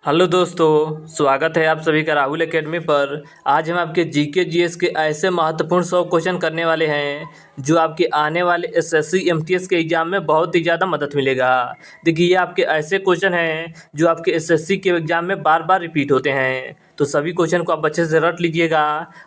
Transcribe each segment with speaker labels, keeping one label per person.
Speaker 1: Hello दोस्तों, स्वागत है आप सभी का राहुल एकेडमी पर। आज हम आपके जीके जीएस के ऐसे महत्वपूर्ण 100 क्वेश्चन करने वाले हैं जो आपके आने वाले एसएससी एमटीएस के एग्ज़ाम में बहुत ही ज़्यादा मदद मिलेगा। देखिए, ये आपके ऐसे क्वेश्चन हैं जो आपके एसएससी के एग्ज़ाम में बार बार रिपीट होते हैं, तो सभी क्वेश्चन को आप अच्छे से रट लीजिएगा।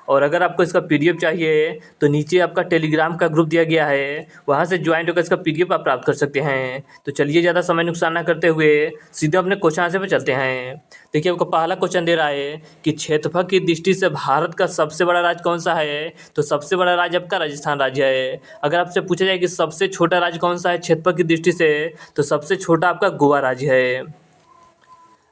Speaker 1: और अगर आपको इसका पीडीएफ चाहिए तो नीचे आपका टेलीग्राम का ग्रुप दिया गया है, वहाँ से ज्वाइन होकर इसका पीडीएफ आप प्राप्त कर सकते हैं। तो चलिए, ज़्यादा समय नुकसान ना करते हुए सीधे अपने क्वेश्चन आंसर पे चलते हैं। देखिए, आपको पहला क्वेश्चन दे रहा है कि क्षेत्रफल की दृष्टि से भारत का सबसे बड़ा राज्य कौन सा है। तो सबसे बड़ा राज्य आपका राजस्थान राज्य है। अगर आपसे पूछा जाए कि सबसे छोटा राज्य कौन सा है क्षेत्रफल की दृष्टि से, तो सबसे छोटा आपका गोवा राज्य है।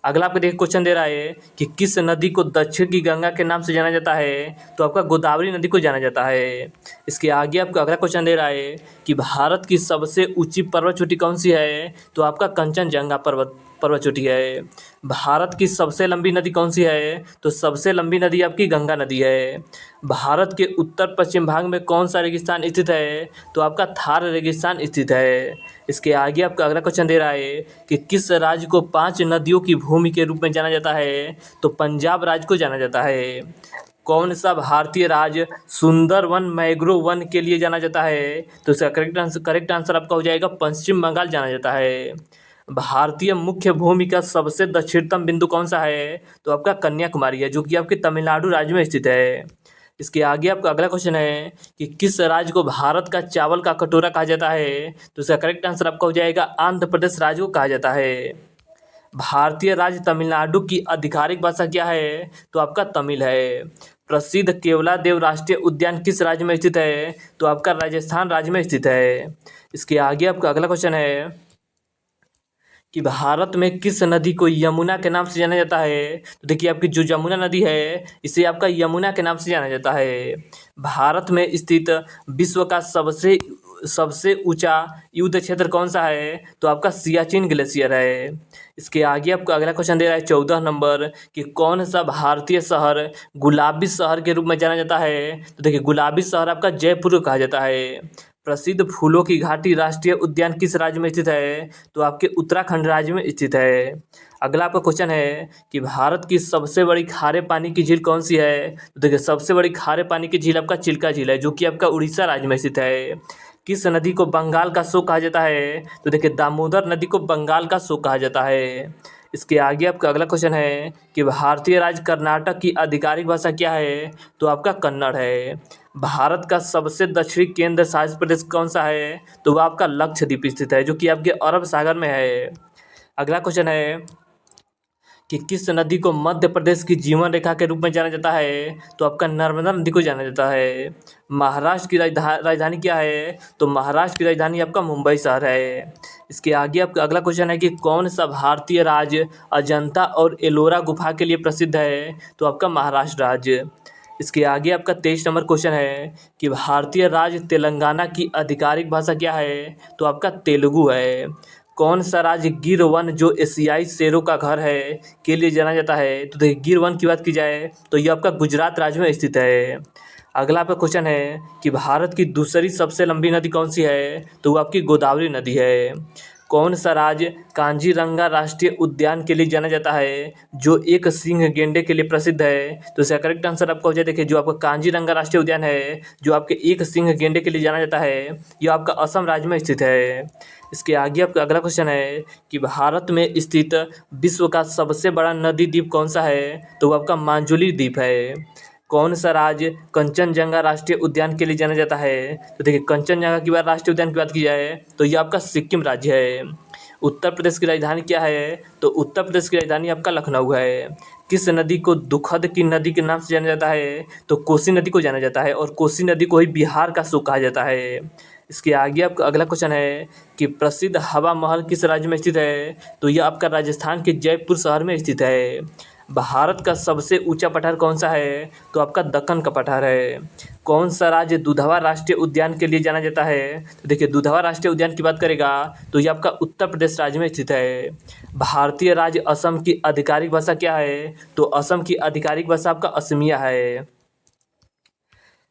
Speaker 1: अगला आपको देखिए क्वेश्चन दे रहा है कि किस नदी को दक्षिण की गंगा के नाम से जाना जाता है। तो आपका गोदावरी नदी को जाना जाता है। इसके आगे आपको अगला क्वेश्चन दे रहा है कि भारत की सबसे ऊंची पर्वत चोटी कौन सी है। तो आपका कंचनजंगा पर्वत चोटी है। भारत की सबसे लंबी नदी कौन सी है। तो सबसे लंबी नदी आपकी गंगा नदी है। भारत के उत्तर पश्चिम भाग में कौन सा रेगिस्तान स्थित है। तो आपका थार रेगिस्तान स्थित है। इसके आगे आपका अगला क्वेश्चन दे रहा है कि किस राज्य को 5 नदियों की भूमि के रूप में जाना जाता है। तो पंजाब राज्य को जाना जाता है। कौन सा भारतीय राज्य सुंदरवन मैंग्रोव वन के लिए जाना जाता है। तो इसका करेक्ट आंसर आपका हो जाएगा पश्चिम बंगाल जाना जाता है। भारतीय मुख्य भूमि का सबसे दक्षिणतम बिंदु कौन सा है। तो आपका कन्याकुमारी है, जो कि आपके तमिलनाडु राज्य में स्थित है। इसके आगे आपका अगला क्वेश्चन है कि किस राज्य को भारत का चावल का कटोरा कहा जाता है। तो इसका करेक्ट आंसर आपका हो जाएगा आंध्र प्रदेश राज्य को कहा जाता है। भारतीय राज्य तमिलनाडु की आधिकारिक भाषा क्या है। तो आपका तमिल है। प्रसिद्ध केवलादेव राष्ट्रीय उद्यान किस राज्य में स्थित है। तो आपका राजस्थान राज्य में स्थित है। इसके आगे आपका अगला क्वेश्चन है कि भारत में किस नदी को यमुना के नाम से जाना जाता है। तो देखिए, आपकी जो यमुना नदी है इसे आपका यमुना के नाम से जाना जाता है। भारत में स्थित विश्व का सबसे सबसे ऊंचा युद्ध क्षेत्र कौन सा है। तो आपका सियाचिन ग्लेशियर है। इसके आगे आपको अगला क्वेश्चन दे रहा है 14 नंबर कि कौन सा भारतीय शहर गुलाबी शहर के रूप में जाना जाता है। तो देखिए, गुलाबी शहर आपका जयपुर कहा जाता है। प्रसिद्ध फूलों की घाटी राष्ट्रीय उद्यान किस राज्य में स्थित है। तो आपके उत्तराखंड राज्य में स्थित है। अगला आपका क्वेश्चन है कि भारत की सबसे बड़ी खारे पानी की झील कौन सी है। तो देखिए, सबसे बड़ी खारे पानी की झील आपका चिल्का झील है, जो कि आपका उड़ीसा राज्य में स्थित है। किस नदी को बंगाल का सो कहा जाता है। तो देखिए, दामोदर नदी को बंगाल का सो कहा जाता है। इसके आगे आपका अगला क्वेश्चन है कि भारतीय राज्य कर्नाटक की आधिकारिक भाषा क्या है। तो आपका कन्नड़ है। भारत का सबसे दक्षिणी केंद्र शासित प्रदेश कौन सा है। तो वह आपका लक्षद्वीप स्थित है, जो कि आपके अरब सागर में है। अगला क्वेश्चन है कि किस नदी को मध्य प्रदेश की जीवन रेखा के रूप में जाना जाता है। तो आपका नर्मदा नदी को जाना जाता है। महाराष्ट्र की राजधानी क्या है। तो महाराष्ट्र की राजधानी आपका मुंबई शहर है। इसके आगे आपका अगला क्वेश्चन है कि कौन सा भारतीय राज्य अजंता और एलोरा गुफा के लिए प्रसिद्ध है। तो आपका महाराष्ट्र राज्य। इसके आगे आपका 23 नंबर क्वेश्चन है कि भारतीय राज्य तेलंगाना की आधिकारिक भाषा क्या है। तो आपका तेलुगु है। कौन सा राज्य गिर वन, जो एशियाई शेरों का घर है, के लिए जाना जाता है। तो देखिए, गिर वन की बात की जाए तो ये आपका गुजरात राज्य में स्थित है। अगला आपका क्वेश्चन है कि भारत की दूसरी सबसे लंबी नदी कौन सी है। तो वो आपकी गोदावरी नदी है। कौन सा राज्य कांजीरंगा राष्ट्रीय उद्यान के लिए जाना जाता है, जो एक सिंह गेंडे के लिए प्रसिद्ध है। तो इसका करेक्ट आंसर आपका हो जाए, देखिए, जो आपका कांजीरंगा राष्ट्रीय उद्यान है, जो आपके एक सिंह गेंडे के लिए जाना जाता है, यह आपका असम राज्य में स्थित है। इसके आगे आपका अगला क्वेश्चन है कि भारत में स्थित विश्व का सबसे बड़ा नदी द्वीप कौन सा है। तो वो आपका मांजुली द्वीप है। कौन सा राज्य कंचनजंगा राष्ट्रीय उद्यान के लिए जाना जाता है। तो देखिए, कंचनजंगा की बात राष्ट्रीय उद्यान की बात की जाए तो ये आपका सिक्किम राज्य है। उत्तर प्रदेश की राजधानी क्या है। तो उत्तर प्रदेश की राजधानी आपका लखनऊ है। किस नदी को दुखद की नदी के नाम से जाना जाता है। तो कोसी नदी को जाना जाता है, और कोसी नदी को ही बिहार का सो कहा जाता है। इसके आगे आपका अगला क्वेश्चन है कि प्रसिद्ध हवा महल किस राज्य में स्थित है। तो यह आपका राजस्थान के जयपुर शहर में स्थित है। भारत का सबसे ऊंचा पठार कौन सा है। तो आपका दक्कन का पठार है। कौन सा राज्य दुधवा राष्ट्रीय उद्यान के लिए जाना जाता है। तो देखिए, दुधवा राष्ट्रीय उद्यान की बात करेगा तो ये आपका उत्तर प्रदेश राज्य में स्थित है। भारतीय राज्य असम की आधिकारिक भाषा क्या है। तो असम की आधिकारिक भाषा आपका असमिया है।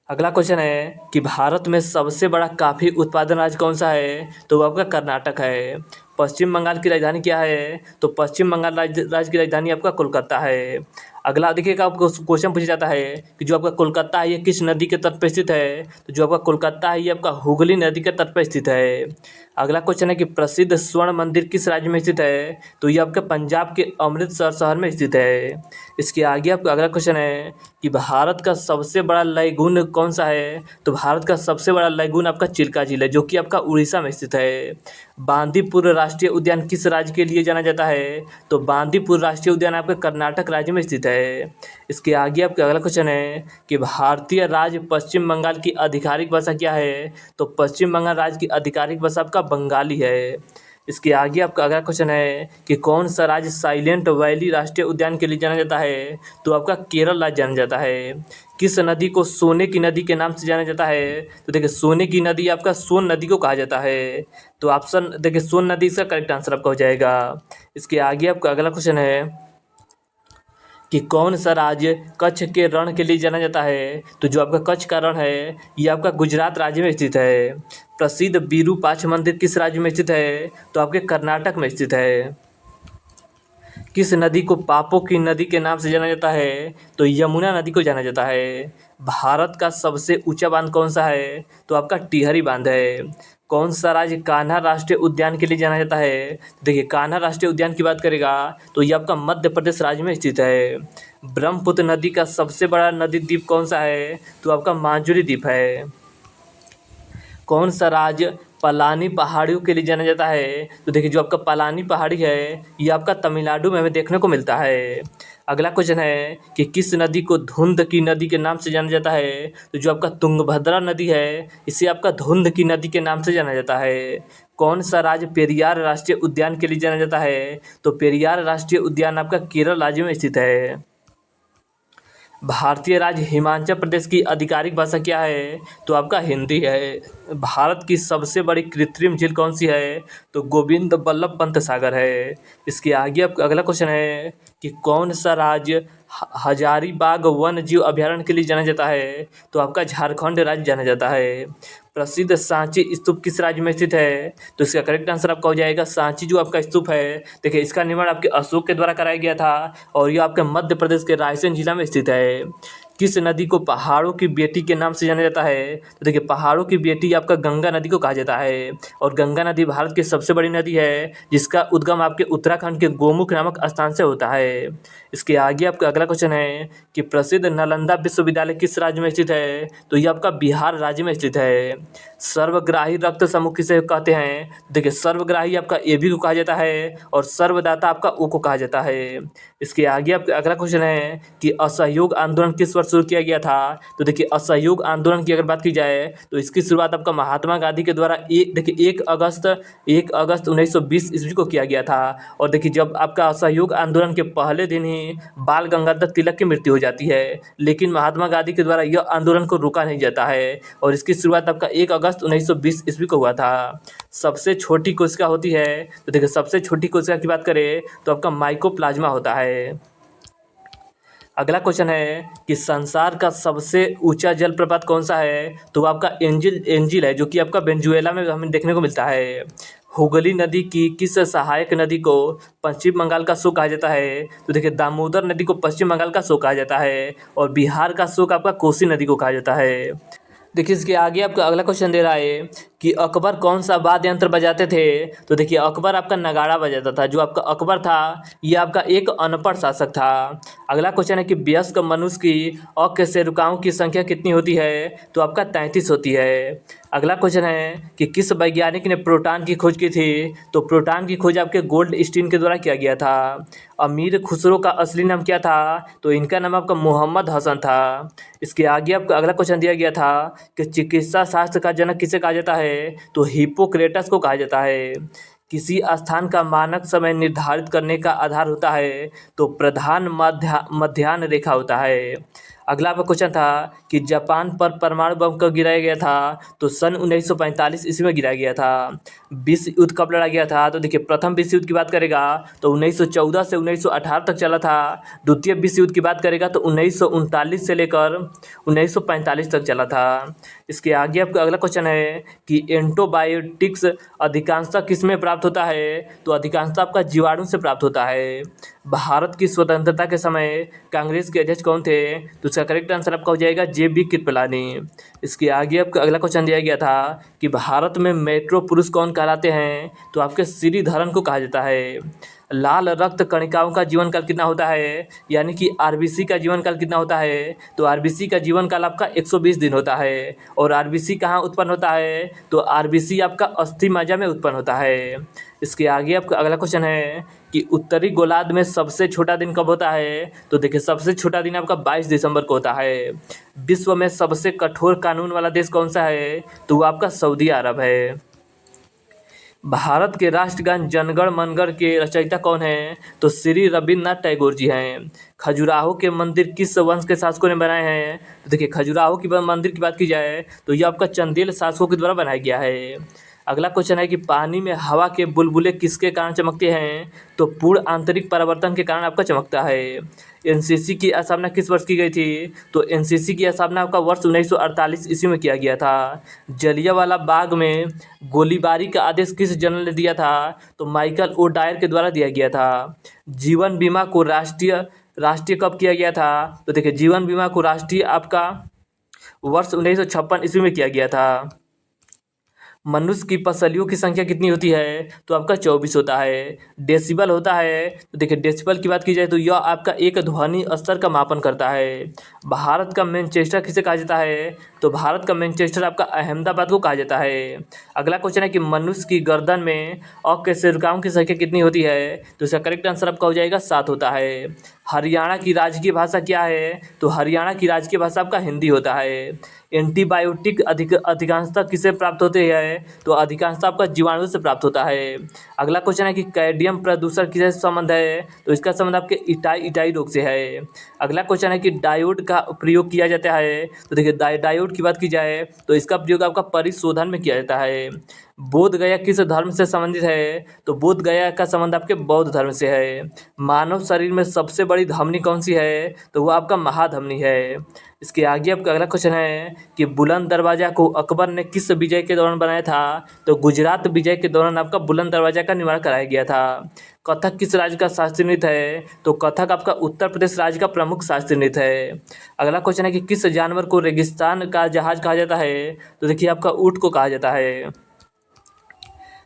Speaker 1: अगला क्वेश्चन है कि भारत में सबसे बड़ा कॉफ़ी उत्पादन राज्य कौन सा है। तो वो आपका कर्नाटक है। पश्चिम बंगाल की राजधानी क्या है? तो पश्चिम बंगाल राज्य की राजधानी आपका कोलकाता है। अगला देखिएगा, आपको क्वेश्चन पूछा जाता है कि जो आपका कोलकाता है ये किस नदी के तट पर स्थित है? तो जो आपका कोलकाता है ये आपका हुगली नदी के तट पर स्थित है। अगला क्वेश्चन है कि प्रसिद्ध स्वर्ण मंदिर किस राज्य में स्थित है? तो ये आपके पंजाब के अमृतसर शहर में स्थित है। इसके आगे आपका अगला क्वेश्चन है कि भारत का सबसे बड़ा लैगून कौन सा है? तो भारत का सबसे बड़ा लैगून आपका चिल्का झील है, जो कि आपका उड़ीसा में स्थित है। बांदीपुर राष्ट्रीय उद्यान किस राज्य के लिए जाना जाता है? तो बांदीपुर राष्ट्रीय उद्यान आपके कर्नाटक राज्य में स्थित है। इसके आगे आपका अगला क्वेश्चन है कि भारतीय राज्य पश्चिम बंगाल की आधिकारिक भाषा क्या है? तो पश्चिम बंगाल राज्य की आधिकारिक भाषा आपका बंगाली है। इसके आगे आपका अगला क्वेश्चन है कि कौन सा राज्य साइलेंट वैली राष्ट्रीय उद्यान के लिए जाना जाता है? तो आपका केरल राज्य जाना जाता है। किस नदी को सोने की नदी के नाम से जाना जाता है? तो देखिए, सोने की नदी आपका सोन नदी को कहा जाता है। तो ऑप्शन देखिए, सोन नदी इसका करेक्ट आंसर आपका हो जाएगा। इसके आगे आपका अगला क्वेश्चन है कि कौन सा राज्य कच्छ के रण के लिए जाना जाता है? तो जो आपका कच्छ का रण है ये आपका गुजरात राज्य में स्थित है। प्रसिद्ध विरूपाक्ष मंदिर किस राज्य में स्थित है? तो आपके कर्नाटक में स्थित है। किस नदी को पापों की नदी के नाम से जाना जाता है? तो यमुना नदी को जाना जाता है। भारत का सबसे ऊंचा बांध कौन सा है? तो आपका टिहरी बांध है। कौन सा राज्य कान्हा राष्ट्रीय उद्यान के लिए जाना जाता है? देखिए, कान्हा राष्ट्रीय उद्यान की बात करेगा तो ये आपका मध्य प्रदेश राज्य में स्थित है। ब्रह्मपुत्र नदी का सबसे बड़ा नदी द्वीप कौन सा है? तो आपका मांजुरी द्वीप है। कौन सा राज्य पलानी पहाड़ियों के लिए जाना जाता है? तो देखिए, जो आपका पलानी पहाड़ी है ये आपका तमिलनाडु में हमें देखने को मिलता है। अगला क्वेश्चन है कि किस नदी को धुंध की नदी के नाम से जाना जाता है? तो जो आपका तुंगभद्रा नदी है इसे आपका धुंध की नदी के नाम से जाना जाता है। कौन सा राज्य पेरियार राष्ट्रीय उद्यान के लिए जाना जाता है? तो पेरियार राष्ट्रीय उद्यान आपका केरल राज्य में स्थित है। भारतीय राज्य हिमाचल प्रदेश की आधिकारिक भाषा क्या है? तो आपका हिंदी है। भारत की सबसे बड़ी कृत्रिम झील कौन सी है? तो गोविंद बल्लभ पंत सागर है। इसके आगे आपका अगला क्वेश्चन है कि कौन सा राज्य हजारीबाग वन्य जीव अभयारण्य के लिए जाना जाता है? तो आपका झारखंड राज्य जाना जाता है। प्रसिद्ध सांची स्तूप किस राज्य में स्थित है? तो इसका करेक्ट आंसर आपका हो जाएगा सांची जो आपका स्तूप है। देखिए, इसका निर्माण आपके अशोक के द्वारा कराया गया था और यह आपके मध्य प्रदेश के रायसेन जिला में स्थित है। किस नदी को पहाड़ों की बेटी के नाम से जाना जाता है? तो देखिए, पहाड़ों की बेटी आपका गंगा नदी को कहा जाता है और गंगा नदी भारत की सबसे बड़ी नदी है जिसका उद्गम आपके उत्तराखंड के गोमुख नामक स्थान से होता है। इसके आगे आपका अगला क्वेश्चन है कि प्रसिद्ध नालंदा विश्वविद्यालय किस राज्य में स्थित है? तो ये आपका बिहार राज्य में स्थित है। सर्वग्राही रक्त समूह किसे कहते हैं? देखिए, सर्वग्राही आपका AB को कहा जाता है और सर्वदाता आपका O को कहा जाता है। इसके आगे आपका अगला क्वेश्चन है कि असहयोग आंदोलन किस वर्ष शुरू किया गया था? तो देखिए, असहयोग आंदोलन की अगर बात की जाए तो इसकी शुरुआत आपका महात्मा गांधी के द्वारा देखिए 1 अगस्त 1920 ईस्वी को किया गया था। और देखिए, जब आपका असहयोग आंदोलन के पहले दिन ही बाल गंगाधर तिलक की मृत्यु हो जाती है, लेकिन महात्मा गांधी के द्वारा यह आंदोलन को रोका नहीं जाता है और इसकी शुरुआत आपका 1 अगस्त 1920 ईस्वी को हुआ था। सबसे छोटी कोशिका होती है? तो देखिए, सबसे छोटी कोशिका की बात करें तो आपका माइकोप्लाज्मा होता है। अगला क्वेश्चन है कि संसार का सबसे ऊंचा जलप्रपात कौन सा है? तो आपका एंजिल है, जो कि आपका वेनेजुएला में हमें देखने को मिलता है। हुगली नदी की किस सहायक नदी को पश्चिम बंगाल का शोक कहा जाता है? तो देखिए, दामोदर नदी को पश्चिम बंगाल का शोक कहा जाता है और बिहार का शोक आपका कोसी नदी को कहा जाता है। देखिए, इसके आगे आपका अगला क्वेश्चन दे रहा है कि अकबर कौन सा वाद्य यंत्र बजाते थे? तो देखिए, अकबर आपका नगाड़ा बजाता था। जो आपका अकबर था ये आपका एक अनपढ़ शासक था। अगला क्वेश्चन है कि वयस्क मनुष्य की अकशेरुकाओं की संख्या कितनी होती है? तो आपका 33 होती है। अगला क्वेश्चन है कि किस वैज्ञानिक ने प्रोटॉन की खोज की थी? तो प्रोटॉन की खोज आपके गोल्ड स्टीन के द्वारा किया गया था। अमीर खुसरो का असली नाम क्या था? तो इनका नाम आपका मोहम्मद हसन था। इसके आगे आपका अगला क्वेश्चन दिया गया था कि चिकित्सा शास्त्र का जनक किसे कहा जाता है? तो हिप्पोक्रेटस को कहा जाता है। किसी स्थान का मानक समय निर्धारित करने का आधार होता है? तो प्रधान मध्याह्न रेखा होता है। अगला आपका क्वेश्चन था कि जापान पर परमाणु बम कब गिराया गया था, तो सन 1945 ईस्वी में गिराया गया था। विश्व युद्ध कब लड़ा गया था, तो देखिए प्रथम विश्व युद्ध की बात करेगा तो 1914 से 1918 तक चला था। द्वितीय विश्व युद्ध की बात करेगा तो 1939 से लेकर 1945 तक चला था। इसके आगे आपका अगला क्वेश्चन है कि एंटीबायोटिक्स अधिकांशतः किस में प्राप्त होता है, तो अधिकांशतः आपका जीवाणु से प्राप्त होता है। भारत की स्वतंत्रता के समय कांग्रेस के अध्यक्ष कौन थे, तो इसका करेक्ट आंसर आपका हो जाएगा JB कृपलानी। इसके आगे आपका अगला क्वेश्चन दिया गया था कि भारत में मेट्रो पुरुष कौन कहलाते हैं, तो आपके श्रीधरन को कहा जाता है। लाल रक्त कणिकाओं का जीवन काल कितना होता है, यानी कि RBC का जीवन काल कितना होता है, तो RBC का जीवन काल आपका 120 दिन होता है। और RBC कहाँ उत्पन्न होता है, तो RBC आपका अस्थि मज्जा में उत्पन्न होता है। इसके आगे आपका अगला क्वेश्चन है कि उत्तरी गोलार्ध में सबसे छोटा दिन कब होता है, तो देखिए सबसे छोटा दिन आपका 22 दिसंबर को होता है। विश्व में सबसे कठोर कानून वाला देश कौन सा है, तो वो आपका सऊदी अरब है। भारत के राष्ट्रगान जनगण मनगढ़ के रचयिता कौन हैं, तो श्री रविन्द्रनाथ टैगोर जी हैं। खजुराहो के मंदिर किस वंश के शासकों ने बनाए हैं, तो देखिए खजुराहो की मंदिर की बात की जाए तो ये आपका चंदेल शासकों के द्वारा बनाया गया है। अगला क्वेश्चन है कि पानी में हवा के बुलबुले किसके कारण चमकते हैं, तो पूर्ण आंतरिक परावर्तन के कारण आपका चमकता है। NCC की स्थापना किस वर्ष की गई थी, तो NCC की स्थापना आपका वर्ष 1948 ईस्वी में किया गया था। जलियांवाला बाग में गोलीबारी का आदेश किस जनरल ने दिया था, तो माइकल ओ डायर के द्वारा दिया गया था। जीवन बीमा को राष्ट्रीय कब किया गया था, तो देखिए जीवन बीमा को राष्ट्रीय आपका वर्ष 1956 ईस्वी में किया गया था। मनुष्य की पसलियों की संख्या कितनी होती है, तो आपका 24 होता है। डेसिबल होता है, तो देखिए डेसिबल की बात की जाए तो यह आपका एक ध्वनि स्तर का मापन करता है। भारत का मैनचेस्टर किसे कहा जाता है, तो भारत का मैनचेस्टर आपका अहमदाबाद को कहा जाता है। अगला क्वेश्चन है कि मनुष्य की गर्दन में अकशेरुकाओं की संख्या कितनी होती है, तो इसका करेक्ट आंसर आपका हो जाएगा 7 होता है। हरियाणा की राजकीय भाषा क्या है, तो हरियाणा की राजकीय भाषा आपका हिंदी होता है। एंटीबायोटिक अधिकांशतः किसे प्राप्त होते हैं, तो अधिकांशतः आपका जीवाणु से प्राप्त होता है। अगला क्वेश्चन है कि कैडमियम प्रदूषण किससे संबंध है, तो इसका संबंध आपके इटाई रोग से है। अगला क्वेश्चन है कि डायोड का प्रयोग किया जाता है, तो देखिए डायोड की बात की जाए तो इसका प्रयोग आपका परिशोधन में किया जाता है। बोध गया किस धर्म से संबंधित है, तो बोध गया का संबंध आपके बौद्ध धर्म से है। मानव शरीर में सबसे बड़ी धमनी कौन सी है, तो वो आपका महाधमनी है। इसके आगे आपका अगला क्वेश्चन है कि बुलंद दरवाजा को अकबर ने किस विजय के दौरान बनाया था, तो गुजरात विजय के दौरान आपका बुलंद दरवाजा का निर्माण कराया गया था। कथक किस राज्य का शास्त्रीय नृत्य है, तो कथक आपका उत्तर प्रदेश राज्य का प्रमुख शास्त्रीय नृत्य है। अगला क्वेश्चन है कि किस जानवर को रेगिस्तान का जहाज कहा जाता है, तो देखिए आपका ऊँट को कहा जाता है।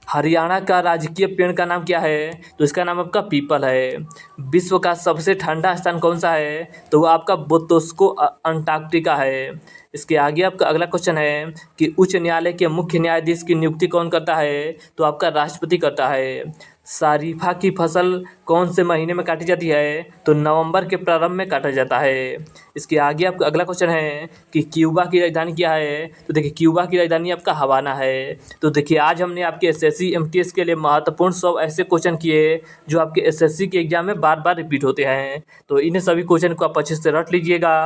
Speaker 1: हरियाणा का राजकीय पेड़ का नाम क्या है, तो इसका नाम आपका पीपल है। विश्व का सबसे ठंडा स्थान कौन सा है, तो वो आपका बोतोस्को अंटार्कटिका है। इसके आगे आपका अगला क्वेश्चन है कि उच्च न्यायालय के मुख्य न्यायाधीश की नियुक्ति कौन करता है, तो आपका राष्ट्रपति करता है। शरीफा की फसल कौन से महीने में काटी जाती है, तो नवंबर के प्रारंभ में काटा जाता है। इसके आगे आपका अगला क्वेश्चन है कि क्यूबा की राजधानी क्या है, तो देखिए क्यूबा की राजधानी आपका हवाना है। तो देखिए आज हमने आपके SSC MTS के लिए महत्वपूर्ण 100 ऐसे क्वेश्चन किए जो आपके SSC के एग्जाम में बार बार रिपीट होते हैं। तो इन सभी क्वेश्चन को आप अच्छे से रट लीजिएगा।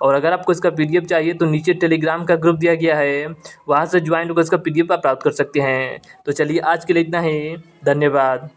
Speaker 1: और अगर आपको इसका PDF चाहिए तो नीचे टेलीग्राम का ग्रुप दिया गया है, वहाँ से ज्वाइन होकर इसका PDF आप प्राप्त कर सकते हैं। तो चलिए आज के लिए इतना ही, धन्यवाद।